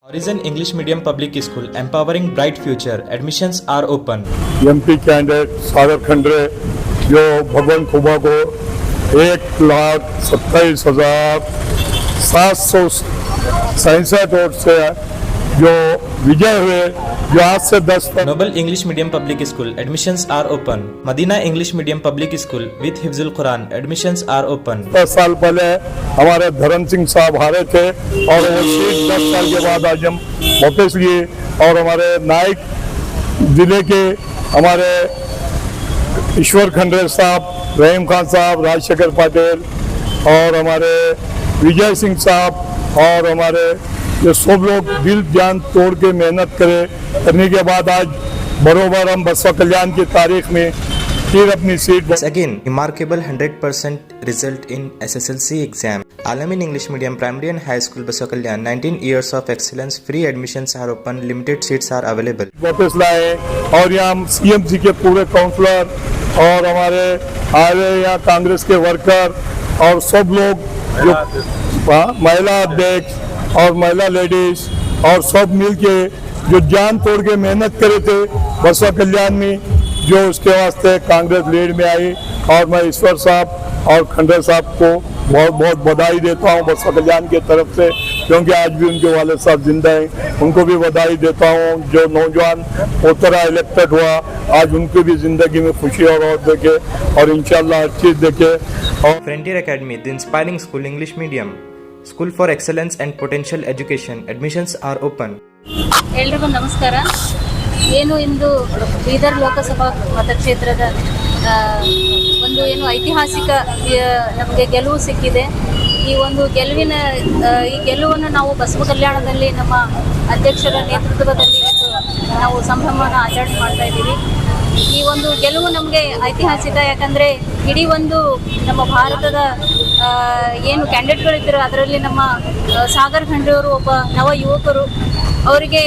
Horizon English Medium Public School, empowering bright future. Admissions are open. M P candidate Sagar Khandre जो भगवान खुबा को 1,27,767 vote से जो विजय हुए, जो आज से 10 Noble English Medium Public School, admissions are open. Madina English Medium Public School with Hifzul Quran, admissions are open. 10 साल पहले हमारे धर्म सिंह साहब हारे थे और वो सीट 10 साल के बाद आज हम वापस लिए। और हमारे नाइक जिले के हमारे ईश्वर खंडरे साहब, रहीम खान साहब, राजशेखर पटेल और हमारे विजय सिंह साहब और हमारे ये सब लोग दिल जान तोड़ के मेहनत करने के बाद आज बरोबर हम बसवा कल्याण की तारीख में फिर अपनी seat. Once again, remarkable 100% result in SSLC exam. Alamin English Medium Primary and High School Baswa Kalyan, 19 years of excellence. Free admissions are open. Limited seats are available. वापस लाए और यहाँ CMC के पूरे काउंसलर और हमारे आए यहाँ कांग्रेस के वर्कर और सब लोग जो महिला अध्यक्ष और महिला लेडीज और सब मिलके जो जान तोड़ के मेहनत करे थे बसवा कल्याण में, जो उसके वास्ते कांग्रेस लीड में आई। और मैं ईश्वर साहब और खंडरे साहब को बहुत बहुत बधाई देता हूँ बसवा कल्याण की तरफ से, क्योंकि आज भी उनके वाले साहब जिंदा हैं, उनको भी बधाई देता हूँ। जो नौजवान पोतरा इलेक्टेड हुआ, आज उनकी भी जिंदगी में खुशी और देखे और इंशाल्लाह हर चीज देखे। और Frontier Academy, the inspiring school, English Medium. School for excellence and potential education. Admissions are open. ಎಲ್ರಿಗೂ ನಮಸ್ಕಾರ. ಏನು ಇಂದು ಬೀದರ್ ಲೋಕಸಭಾ ಮತಕ್ಷೇತ್ರದ ಒಂದು ಏನು ಐತಿಹಾಸಿಕ ನಮಗೆ ಗೆಲುವು ಸಿಕ್ಕಿದೆ. ಈ ಒಂದು ಗೆಲುವನ್ನು ನಾವು ಬಸವ ಕಲ್ಯಾಣದಲ್ಲಿ ನಮ್ಮ ಅಧ್ಯಕ್ಷರ ನೇತೃತ್ವದಲ್ಲಿ ನಾವು ಸಂಭ್ರಮವನ್ನು ಆಚರಣೆ ಮಾಡ್ತಾ ಇದ್ದೀವಿ. ಈ ಒಂದು ಗೆಲುವು ನಮಗೆ ಐತಿಹಾಸಿಕ, ಯಾಕಂದರೆ ಇಡೀ ಒಂದು ನಮ್ಮ ಭಾರತದ ಏನು ಕ್ಯಾಂಡಿಡೇಟ್ಗಳಿದ್ದರು ಅದರಲ್ಲಿ ನಮ್ಮ ಸಾಗರ್ ಖಂಡ್ರೆಯವರು ಒಬ್ಬ ನವ ಯುವಕರು. ಅವರಿಗೆ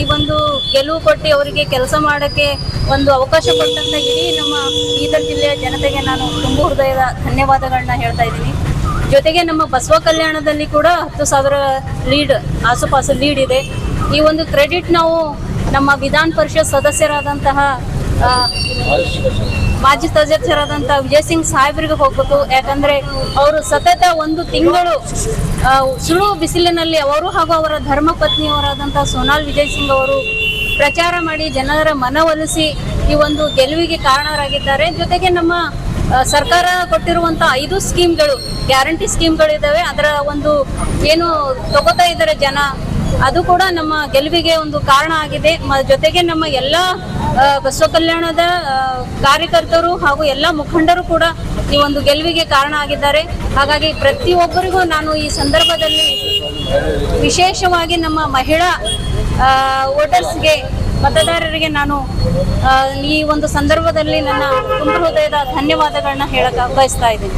ಈ ಒಂದು ಗೆಲುವು ಕೊಟ್ಟು ಅವರಿಗೆ ಕೆಲಸ ಮಾಡೋಕ್ಕೆ ಒಂದು ಅವಕಾಶ ಕೊಟ್ಟಂಥ ಇಡೀ ನಮ್ಮ ಬೀದರ್ ಜಿಲ್ಲೆಯ ಜನತೆಗೆ ನಾನು ತುಂಬ ಹೃದಯದ ಧನ್ಯವಾದಗಳನ್ನ ಹೇಳ್ತಾ ಇದ್ದೀನಿ. ಜೊತೆಗೆ ನಮ್ಮ ಬಸವ ಕಲ್ಯಾಣದಲ್ಲಿ ಕೂಡ 10,000 ಲೀಡ್ ಆಸುಪಾಸು ಲೀಡ್ ಇದೆ. ಈ ಒಂದು ಕ್ರೆಡಿಟ್ ನಾವು ನಮ್ಮ ವಿಧಾನ ಪರಿಷತ್ ಸದಸ್ಯರಾದಂತಹ ಮಾಜಿ ಸದಸ್ಯರಾದಂಥ ವಿಜಯ್ ಸಿಂಗ್ ಸಾಹೇಬರಿಗೆ ಹೋಗಬೇಕು. ಯಾಕಂದರೆ ಅವರು ಸತತ 1 ತಿಂಗಳು ಸುಳು ಬಿಸಿಲಿನಲ್ಲಿ ಅವರು ಹಾಗೂ ಅವರ ಧರ್ಮ ಪತ್ನಿಯವರಾದಂಥ ಸೋನಾಲ್ ವಿಜಯ್ ಸಿಂಗ್ ಅವರು ಪ್ರಚಾರ ಮಾಡಿ ಜನರ ಮನವೊಲಿಸಿ ಈ ಒಂದು ಗೆಲುವಿಗೆ ಕಾರಣರಾಗಿದ್ದಾರೆ. ಜೊತೆಗೆ ನಮ್ಮ ಸರ್ಕಾರ ಕೊಟ್ಟಿರುವಂಥ 5 ಸ್ಕೀಮ್ಗಳು, ಗ್ಯಾರಂಟಿ ಸ್ಕೀಮ್ಗಳಿದ್ದಾವೆ, ಅದರ ಒಂದು ಏನು ತಗೋತಾ ಇದ್ದಾರೆ ಜನ, ಅದು ಕೂಡ ನಮ್ಮ ಗೆಲುವಿಗೆ ಒಂದು ಕಾರಣ ಆಗಿದೆ. ಜೊತೆಗೆ ನಮ್ಮ ಎಲ್ಲ ಬಸವ ಕಲ್ಯಾಣದ ಕಾರ್ಯಕರ್ತರು ಹಾಗೂ ಎಲ್ಲ ಮುಖಂಡರು ಕೂಡ ಈ ಒಂದು ಗೆಲುವಿಗೆ ಕಾರಣ ಆಗಿದ್ದಾರೆ. ಹಾಗಾಗಿ ಪ್ರತಿಯೊಬ್ಬರಿಗೂ ನಾನು ಈ ಸಂದರ್ಭದಲ್ಲಿ ವಿಶೇಷವಾಗಿ ನಮ್ಮ ಮಹಿಳಾ ವೋಟರ್ಸ್ಗೆ, ಮತದಾರರಿಗೆ ನಾನು ಈ ಒಂದು ಸಂದರ್ಭದಲ್ಲಿ ನನ್ನ ತುಂಬ ಹೃದಯದ ಧನ್ಯವಾದಗಳನ್ನ ಹೇಳಕ್ಕೆ ಬಯಸ್ತಾ ಇದ್ದೀನಿ.